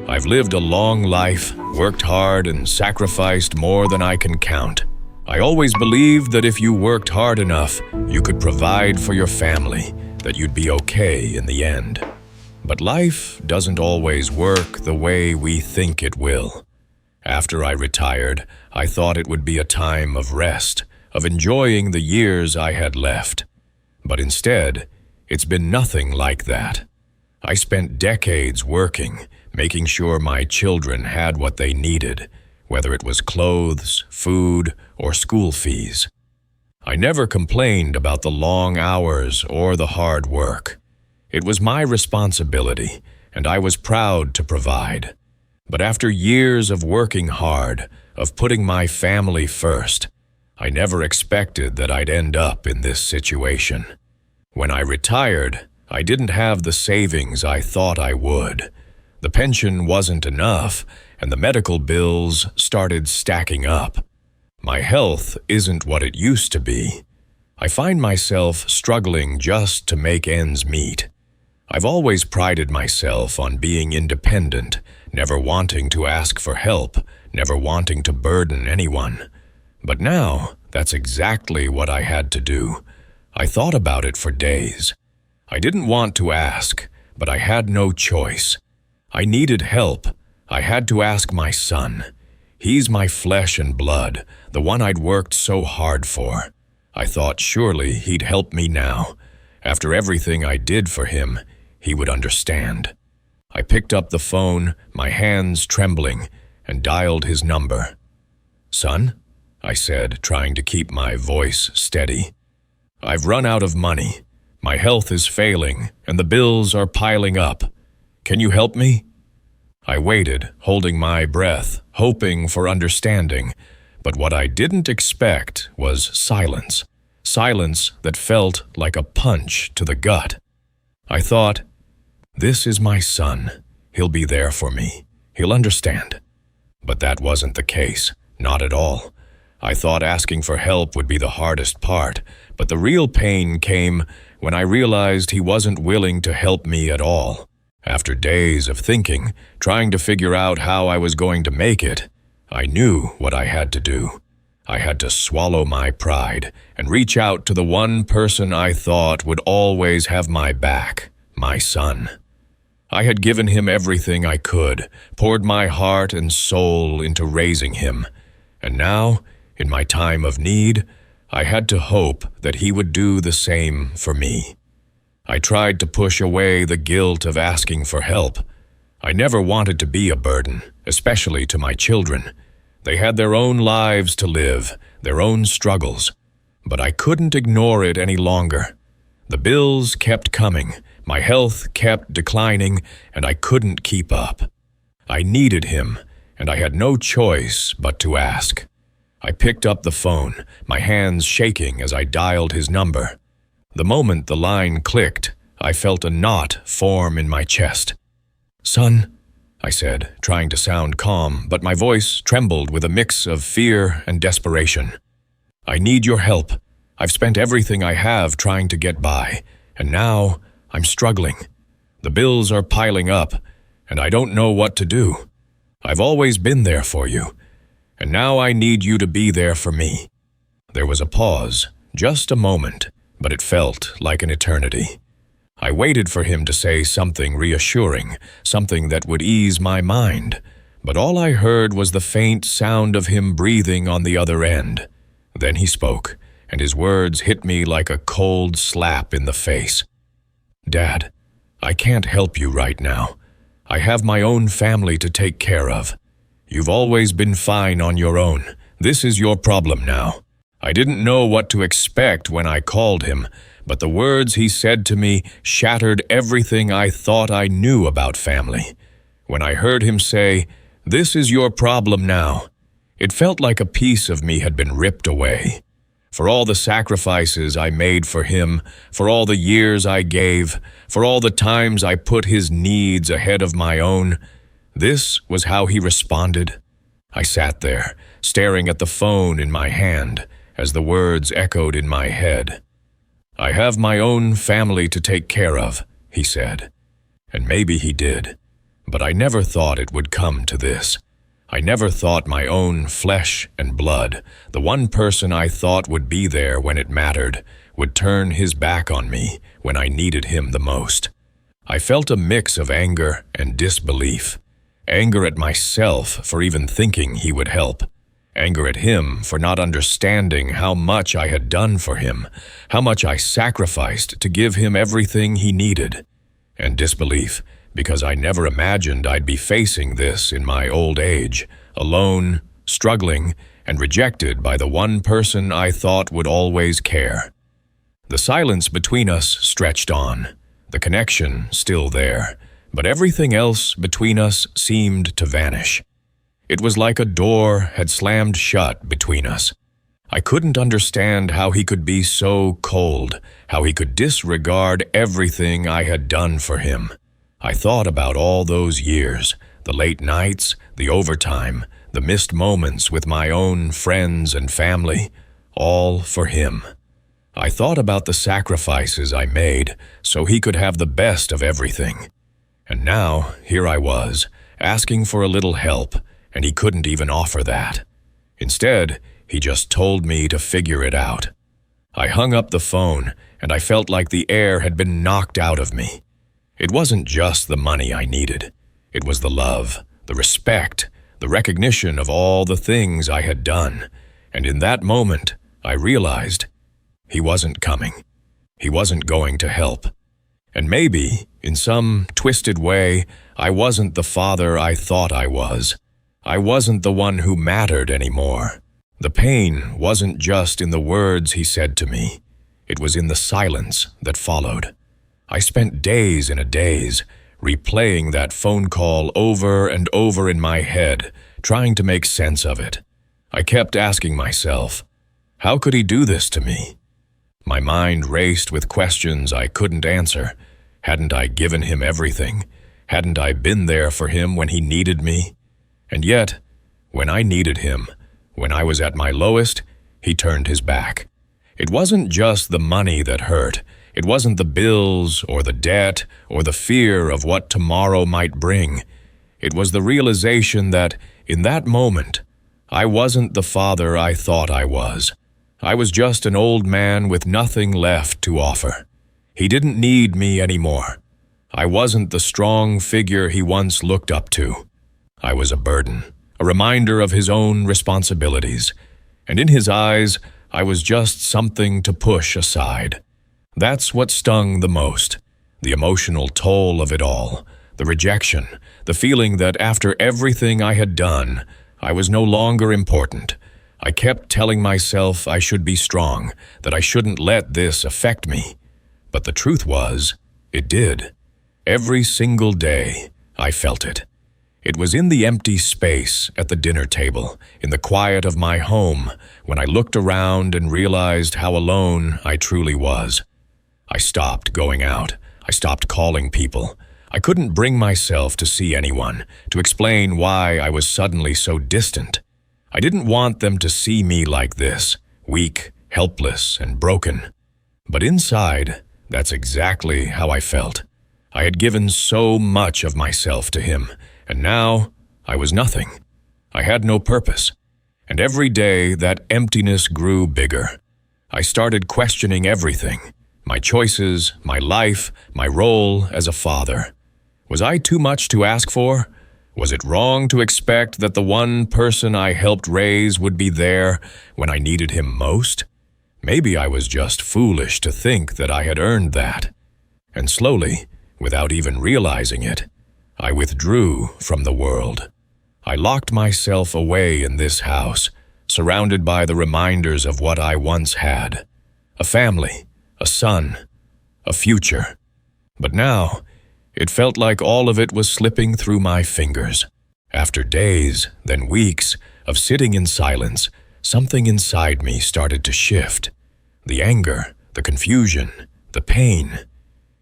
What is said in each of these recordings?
I've lived a long life, worked hard, and sacrificed more than I can count. I always believed that if you worked hard enough, you could provide for your family, that you'd be okay in the end. But life doesn't always work the way we think it will. After I retired, I thought it would be a time of rest, of enjoying the years I had left. But instead, it's been nothing like that. I spent decades working, making sure my children had what they needed, whether it was clothes, food, or school fees. I never complained about the long hours or the hard work. It was my responsibility, and I was proud to provide. But after years of working hard, of putting my family first, I never expected that I'd end up in this situation. When I retired, I didn't have the savings I thought I would. The pension wasn't enough, and the medical bills started stacking up. My health isn't what it used to be. I find myself struggling just to make ends meet. I've always prided myself on being independent, never wanting to ask for help, never wanting to burden anyone. But now, that's exactly what I had to do. I thought about it for days. I didn't want to ask, but I had no choice. I needed help. I had to ask my son. He's my flesh and blood, the one I'd worked so hard for. I thought surely he'd help me now. After everything I did for him, he would understand. I picked up the phone, my hands trembling, and dialed his number. "Son?" I said, trying to keep my voice steady. "I've run out of money. My health is failing, and the bills are piling up. Can you help me?" I waited, holding my breath, hoping for understanding, but what I didn't expect was silence. Silence that felt like a punch to the gut. I thought, this is my son. He'll be there for me. He'll understand. But that wasn't the case, not at all. I thought asking for help would be the hardest part, but the real pain came when I realized he wasn't willing to help me at all. After days of thinking, trying to figure out how I was going to make it, I knew what I had to do. I had to swallow my pride and reach out to the one person I thought would always have my back, my son. I had given him everything I could, poured my heart and soul into raising him, and now, in my time of need, I had to hope that he would do the same for me. I tried to push away the guilt of asking for help. I never wanted to be a burden, especially to my children. They had their own lives to live, their own struggles. But I couldn't ignore it any longer. The bills kept coming, my health kept declining, and I couldn't keep up. I needed him, and I had no choice but to ask. I picked up the phone, my hands shaking as I dialed his number. The moment the line clicked, I felt a knot form in my chest. "Son," I said, trying to sound calm, but my voice trembled with a mix of fear and desperation. "I need your help. I've spent everything I have trying to get by, and now I'm struggling. The bills are piling up, and I don't know what to do. I've always been there for you, and now I need you to be there for me." There was a pause, just a moment, but it felt like an eternity. I waited for him to say something reassuring, something that would ease my mind, but all I heard was the faint sound of him breathing on the other end. Then he spoke, and his words hit me like a cold slap in the face. "Dad, I can't help you right now. I have my own family to take care of. You've always been fine on your own. This is your problem now." I didn't know what to expect when I called him, but the words he said to me shattered everything I thought I knew about family. When I heard him say, "This is your problem now," it felt like a piece of me had been ripped away. For all the sacrifices I made for him, for all the years I gave, for all the times I put his needs ahead of my own, this was how he responded. I sat there, staring at the phone in my hand, as the words echoed in my head. "I have my own family to take care of," he said. And maybe he did. But I never thought it would come to this. I never thought my own flesh and blood, the one person I thought would be there when it mattered, would turn his back on me when I needed him the most. I felt a mix of anger and disbelief. Anger at myself for even thinking he would help. Anger at him for not understanding how much I had done for him, how much I sacrificed to give him everything he needed. And disbelief because I never imagined I'd be facing this in my old age, alone, struggling, and rejected by the one person I thought would always care. The silence between us stretched on, the connection still there, but everything else between us seemed to vanish. It was like a door had slammed shut between us. I couldn't understand how he could be so cold, how he could disregard everything I had done for him. I thought about all those years, the late nights, the overtime, the missed moments with my own friends and family, all for him. I thought about the sacrifices I made so he could have the best of everything. And now, here I was, asking for a little help, and he couldn't even offer that. Instead, he just told me to figure it out. I hung up the phone, and I felt like the air had been knocked out of me. It wasn't just the money I needed. It was the love, the respect, the recognition of all the things I had done. And in that moment, I realized he wasn't coming. He wasn't going to help. And maybe, in some twisted way, I wasn't the father I thought I was. I wasn't the one who mattered anymore. The pain wasn't just in the words he said to me. It was in the silence that followed. I spent days in a daze, replaying that phone call over and over in my head, trying to make sense of it. I kept asking myself, how could he do this to me? My mind raced with questions I couldn't answer. Hadn't I given him everything? Hadn't I been there for him when he needed me? And yet, when I needed him, when I was at my lowest, he turned his back. It wasn't just the money that hurt. It wasn't the bills or the debt or the fear of what tomorrow might bring. It was the realization that, in that moment, I wasn't the father I thought I was. I was just an old man with nothing left to offer. He didn't need me anymore. I wasn't the strong figure he once looked up to. I was a burden, a reminder of his own responsibilities. And in his eyes, I was just something to push aside. That's what stung the most, the emotional toll of it all, the rejection, the feeling that after everything I had done, I was no longer important. I kept telling myself I should be strong, that I shouldn't let this affect me. But the truth was, it did. Every single day, I felt it. It was in the empty space at the dinner table, in the quiet of my home, when I looked around and realized how alone I truly was. I stopped going out. I stopped calling people. I couldn't bring myself to see anyone, to explain why I was suddenly so distant. I didn't want them to see me like this, weak, helpless, and broken. But inside, that's exactly how I felt. I had given so much of myself to him, and now I was nothing. I had no purpose. And every day that emptiness grew bigger. I started questioning everything. My choices, my life, my role as a father. Was I too much to ask for? Was it wrong to expect that the one person I helped raise would be there when I needed him most? Maybe I was just foolish to think that I had earned that. And slowly, without even realizing it, I withdrew from the world. I locked myself away in this house, surrounded by the reminders of what I once had. A family, a son, a future. But now, it felt like all of it was slipping through my fingers. After days, then weeks, of sitting in silence, something inside me started to shift. The anger, the confusion, the pain.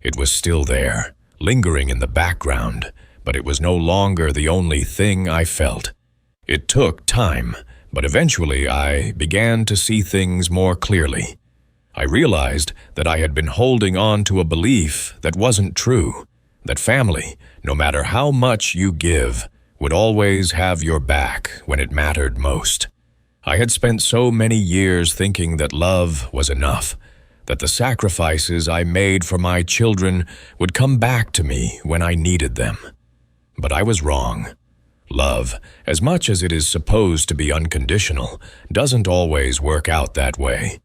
It was still there, lingering in the background, but it was no longer the only thing I felt. It took time, but eventually I began to see things more clearly. I realized that I had been holding on to a belief that wasn't true. that family, no matter how much you give, would always have your back when it mattered most. I had spent so many years thinking that love was enough, that the sacrifices I made for my children would come back to me when I needed them. But I was wrong. Love, as much as it is supposed to be unconditional, doesn't always work out that way.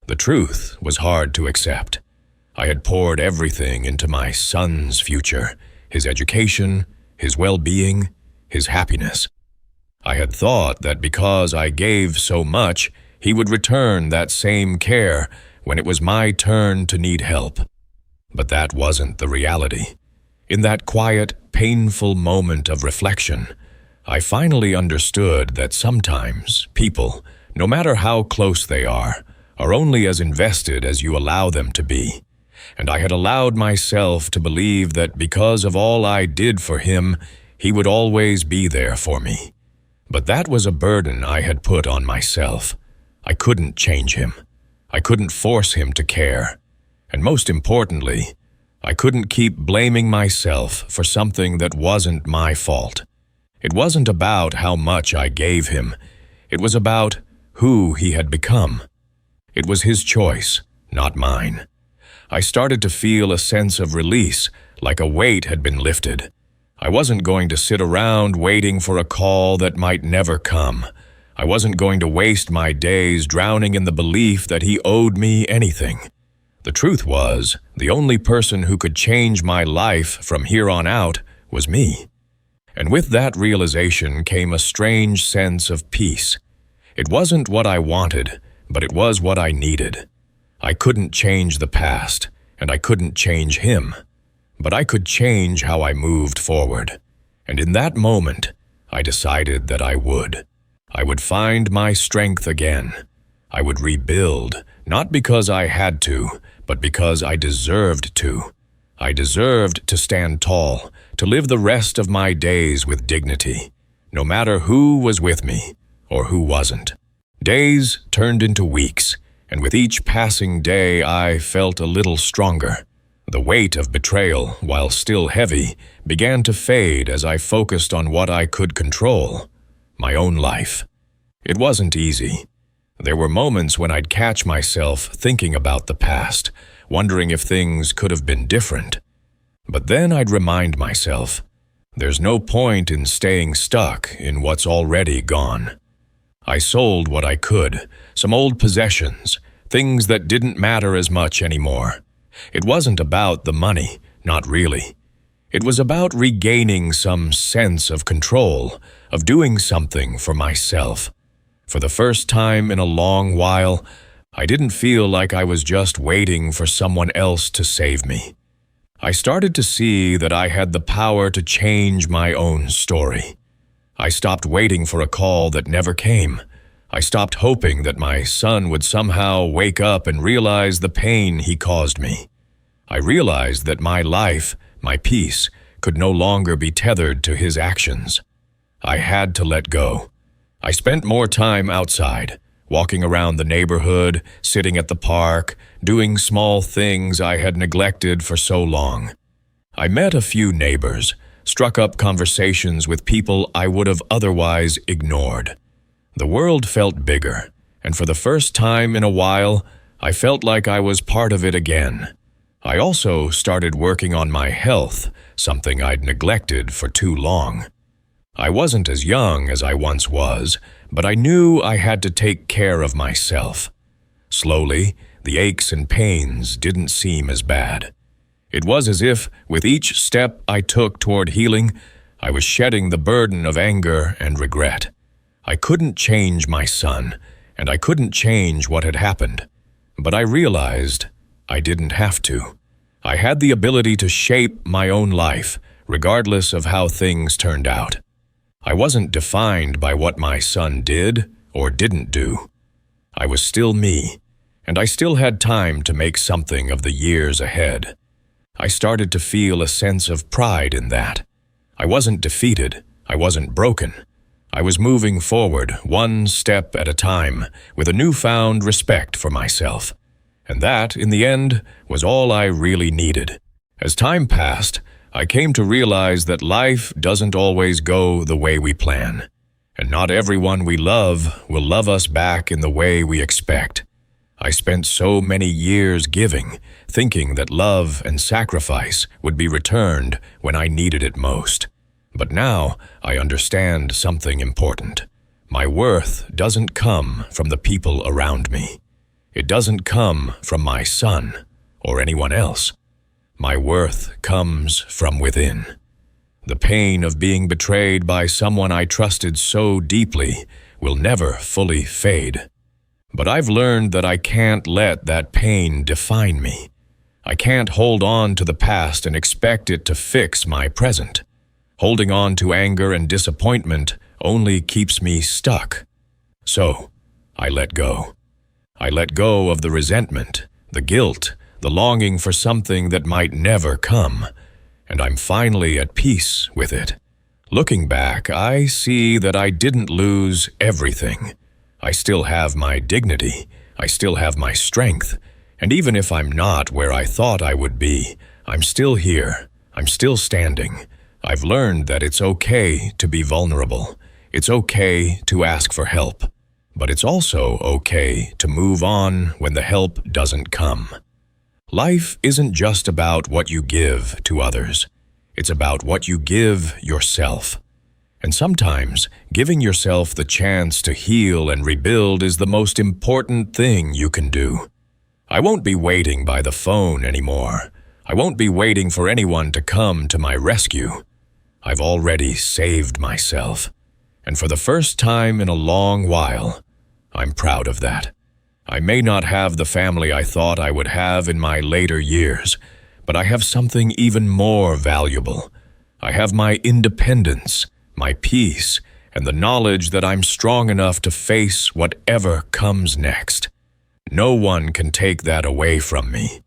The truth was hard to accept. I had poured everything into my son's future, his education, his well-being, his happiness. I had thought that because I gave so much, he would return that same care when it was my turn to need help. But that wasn't the reality. In that quiet, painful moment of reflection, I finally understood that sometimes people, no matter how close they are only as invested as you allow them to be. And I had allowed myself to believe that because of all I did for him, he would always be there for me. But that was a burden I had put on myself. I couldn't change him. I couldn't force him to care. And most importantly, I couldn't keep blaming myself for something that wasn't my fault. It wasn't about how much I gave him. It was about who he had become. It was his choice, not mine. I started to feel a sense of release, like a weight had been lifted. I wasn't going to sit around waiting for a call that might never come. I wasn't going to waste my days drowning in the belief that he owed me anything. The truth was, the only person who could change my life from here on out was me. And with that realization came a strange sense of peace. It wasn't what I wanted, but it was what I needed. I couldn't change the past, and I couldn't change him. But I could change how I moved forward. And in that moment, I decided that I would. I would find my strength again. I would rebuild, not because I had to, but because I deserved to. I deserved to stand tall, to live the rest of my days with dignity, no matter who was with me or who wasn't. Days turned into weeks, and with each passing day I felt a little stronger. The weight of betrayal, while still heavy, began to fade as I focused on what I could control, my own life. It wasn't easy. There were moments when I'd catch myself thinking about the past, wondering if things could have been different. But then I'd remind myself, there's no point in staying stuck in what's already gone. I sold what I could, some old possessions, things that didn't matter as much anymore. It wasn't about the money, not really. It was about regaining some sense of control, of doing something for myself. For the first time in a long while, I didn't feel like I was just waiting for someone else to save me. I started to see that I had the power to change my own story. I stopped waiting for a call that never came. I stopped hoping that my son would somehow wake up and realize the pain he caused me. I realized that my life, my peace, could no longer be tethered to his actions. I had to let go. I spent more time outside, walking around the neighborhood, sitting at the park, doing small things I had neglected for so long. I met a few neighbors, struck up conversations with people I would have otherwise ignored. The world felt bigger, and for the first time in a while, I felt like I was part of it again. I also started working on my health, something I'd neglected for too long. I wasn't as young as I once was, but I knew I had to take care of myself. Slowly, the aches and pains didn't seem as bad. It was as if, with each step I took toward healing, I was shedding the burden of anger and regret. I couldn't change my son, and I couldn't change what had happened. But I realized I didn't have to. I had the ability to shape my own life, regardless of how things turned out. I wasn't defined by what my son did or didn't do. I was still me, and I still had time to make something of the years ahead. I started to feel a sense of pride in that. I wasn't defeated. I wasn't broken. I was moving forward, one step at a time, with a newfound respect for myself. And that, in the end, was all I really needed. As time passed, I came to realize that life doesn't always go the way we plan, and not everyone we love will love us back in the way we expect. I spent so many years giving, thinking that love and sacrifice would be returned when I needed it most. But now I understand something important. My worth doesn't come from the people around me. It doesn't come from my son or anyone else. My worth comes from within. The pain of being betrayed by someone I trusted so deeply will never fully fade. But I've learned that I can't let that pain define me. I can't hold on to the past and expect it to fix my present. Holding on to anger and disappointment only keeps me stuck. So, I let go. I let go of the resentment, the guilt, the longing for something that might never come, and I'm finally at peace with it. Looking back, I see that I didn't lose everything. I still have my dignity, I still have my strength, and even if I'm not where I thought I would be, I'm still here, I'm still standing. I've learned that it's okay to be vulnerable. It's okay to ask for help. But it's also okay to move on when the help doesn't come. Life isn't just about what you give to others. It's about what you give yourself. And sometimes, giving yourself the chance to heal and rebuild is the most important thing you can do. I won't be waiting by the phone anymore. I won't be waiting for anyone to come to my rescue. I've already saved myself. And for the first time in a long while, I'm proud of that. I may not have the family I thought I would have in my later years, but I have something even more valuable. I have my independence, my peace, and the knowledge that I'm strong enough to face whatever comes next. No one can take that away from me.